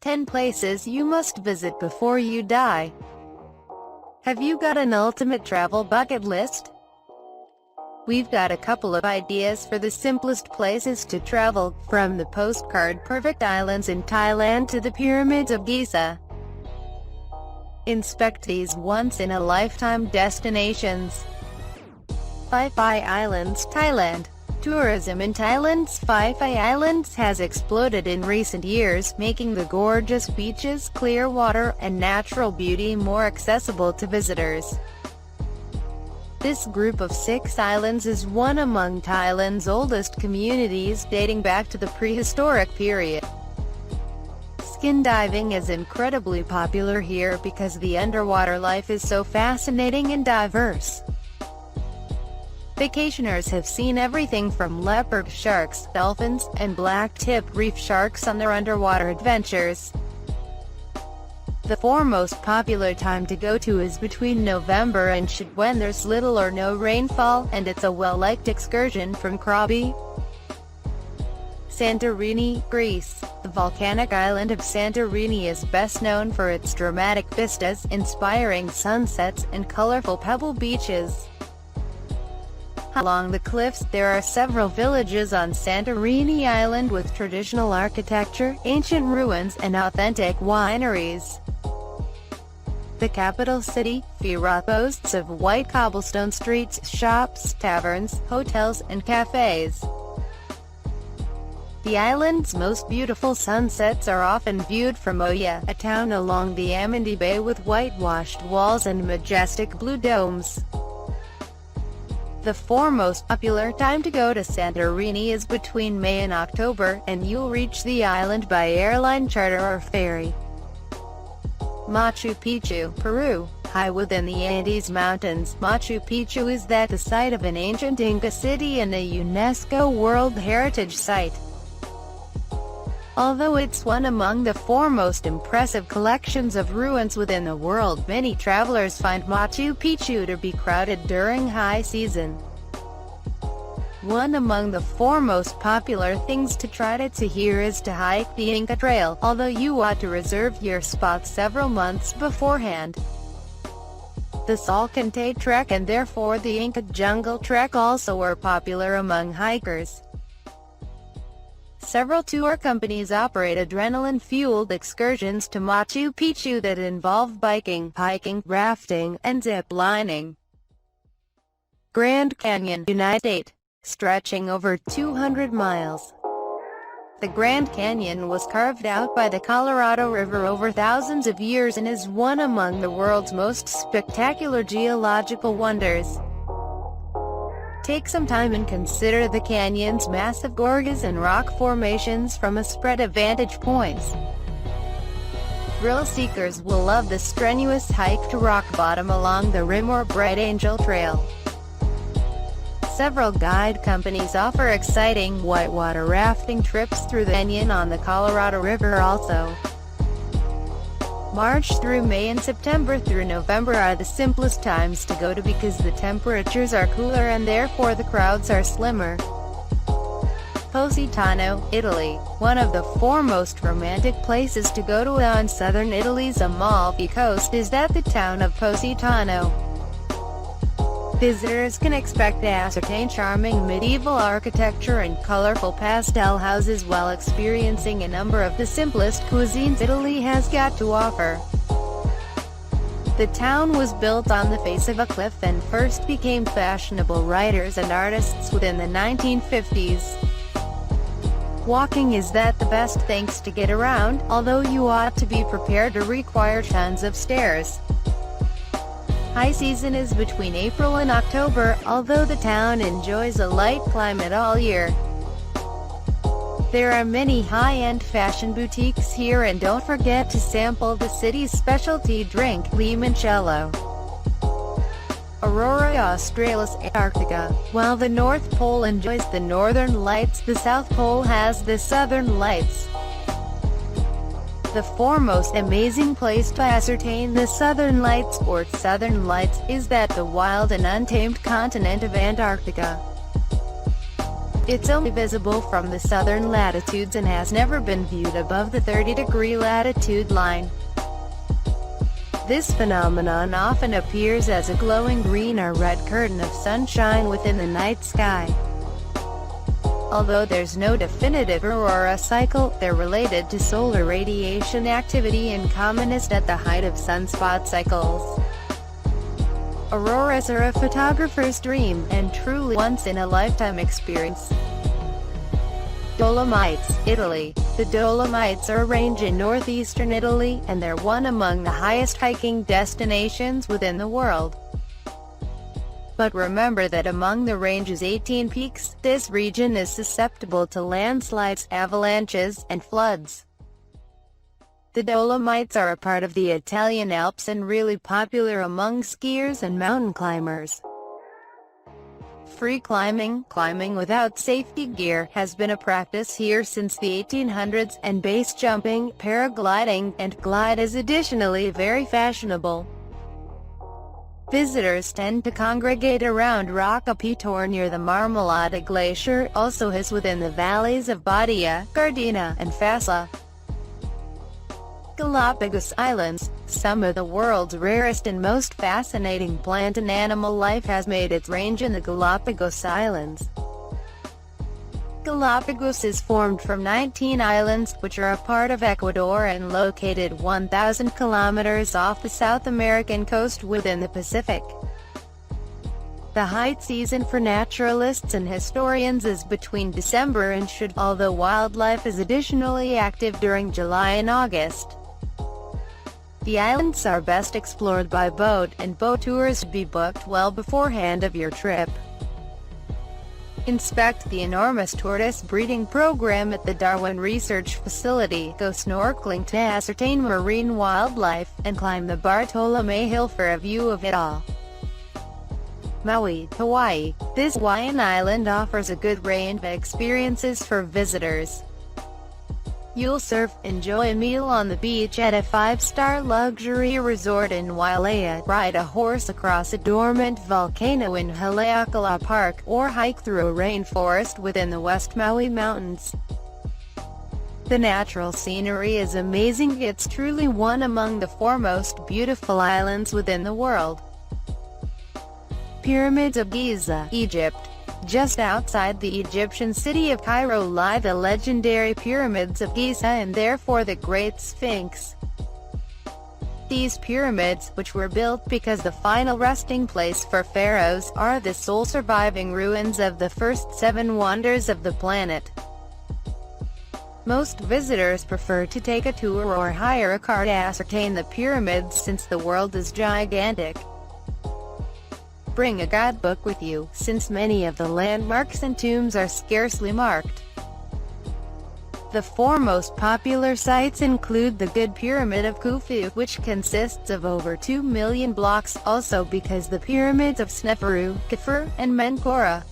10 places you must visit before you die. Have you got an ultimate travel bucket list? We've got a couple of ideas for the simplest places to travel, from the postcard-perfect islands in Thailand to the pyramids of Giza. Inspect these once-in-a-lifetime destinations. Phi Phi Islands, Thailand. Tourism in Thailand's Phi Phi Islands has exploded in recent years, making the gorgeous beaches, clear water, and natural beauty more accessible to visitors. This group of 6 islands is one among Thailand's oldest communities, dating back to the prehistoric period. Skin diving is incredibly popular here because the underwater life is so fascinating and diverse. Vacationers have seen everything from leopard sharks, dolphins, and black-tip reef sharks on their underwater adventures. The foremost popular time to go to is between November and June, when there's little or no rainfall, and it's a well-liked excursion from Krabi. Santorini, Greece. The volcanic island of Santorini is best known for its dramatic vistas, inspiring sunsets, and colorful pebble beaches. Along the cliffs, there are several villages on Santorini Island with traditional architecture, ancient ruins, and authentic wineries. The capital city, Fira, boasts of white cobblestone streets, shops, taverns, hotels, and cafes. The island's most beautiful sunsets are often viewed from Oya, a town along the Amandi Bay with whitewashed walls and majestic blue domes. The foremost popular time to go to Santorini is between May and October, and you'll reach the island by airline charter or ferry. Machu Picchu, Peru. High within the Andes Mountains, Machu Picchu is the site of an ancient Inca city and a UNESCO World Heritage Site. Although it's one among the foremost impressive collections of ruins within the world, many travelers find Machu Picchu to be crowded during high season. One among the foremost popular things to try to here is to hike the Inca Trail, although you ought to reserve your spot several months beforehand. The Salkantay Trek and therefore the Inca Jungle Trek also are popular among hikers. Several tour companies operate adrenaline-fueled excursions to Machu Picchu that involve biking, hiking, rafting, and zip-lining. Grand Canyon, United States. Stretching over 200 miles. The Grand Canyon was carved out by the Colorado River over thousands of years and is one among the world's most spectacular geological wonders. Take some time and consider the canyon's massive gorges and rock formations from a spread of vantage points. Thrill seekers will love the strenuous hike to rock bottom along the rim or Bright Angel Trail. Several guide companies offer exciting whitewater rafting trips through the canyon on the Colorado River also. March through May and September through November are the simplest times to go to because the temperatures are cooler and therefore the crowds are slimmer. Positano, Italy. One of the foremost romantic places to go to on southern Italy's Amalfi Coast is the town of Positano. Visitors can expect to ascertain charming medieval architecture and colorful pastel houses while experiencing a number of the simplest cuisines Italy has got to offer. The town was built on the face of a cliff and first became fashionable writers and artists within the 1950s. Walking is the best thanks to get around, although you ought to be prepared to require tons of stairs. High season is between April and October, although the town enjoys a light climate all year. There are many high-end fashion boutiques here, and don't forget to sample the city's specialty drink, limoncello. Aurora Australis, Antarctica. While the North Pole enjoys the northern lights, the South Pole has the southern lights. The foremost amazing place to ascertain the southern lights, or southern lights, is the wild and untamed continent of Antarctica. It's only visible from the southern latitudes and has never been viewed above the 30-degree latitude line. This phenomenon often appears as a glowing green or red curtain of sunshine within the night sky. Although there's no definitive aurora cycle, they're related to solar radiation activity and commonest at the height of sunspot cycles. Auroras are a photographer's dream, and truly once-in-a-lifetime experience. Dolomites, Italy. The Dolomites are a range in northeastern Italy, and they're one among the highest hiking destinations within the world. But remember that among the range's 18 peaks, this region is susceptible to landslides, avalanches, and floods. The Dolomites are a part of the Italian Alps and really popular among skiers and mountain climbers. Free climbing, climbing without safety gear, has been a practice here since the 1800s, and base jumping, paragliding, and glide is additionally very fashionable. Visitors tend to congregate around Rocca Pitor near the Marmolada Glacier, also is within the valleys of Badia, Gardena, and Fassa. Galapagos Islands. Some of the world's rarest and most fascinating plant and animal life has made its range in the Galapagos Islands. Galapagos is formed from 19 islands, which are a part of Ecuador and located 1,000 kilometers off the South American coast within the Pacific. The height season for naturalists and historians is between December and June, although wildlife is additionally active during July and August. The islands are best explored by boat, and boat tours should be booked well beforehand of your trip. Inspect the enormous tortoise breeding program at the Darwin Research Facility, go snorkeling to ascertain marine wildlife, and climb the Bartolome Hill for a view of it all. Maui, Hawaii. This Hawaiian island offers a good range of experiences for visitors. You'll surf, enjoy a meal on the beach at a 5-star luxury resort in Wailea, ride a horse across a dormant volcano in Haleakala Park, or hike through a rainforest within the West Maui Mountains. The natural scenery is amazing. It's truly one among the foremost beautiful islands within the world. Pyramids of Giza, Egypt. Just outside the Egyptian city of Cairo lie the legendary Pyramids of Giza and therefore the Great Sphinx. These pyramids, which were built because the final resting place for pharaohs, are the sole surviving ruins of the first 7 wonders of the planet. Most visitors prefer to take a tour or hire a car to ascertain the pyramids since the world is gigantic. Bring a guidebook with you, since many of the landmarks and tombs are scarcely marked. The 4 most popular sites include the Good Pyramid of Khufu, which consists of over 2 million blocks, also because the pyramids of Sneferu, Khafre, and Menkora.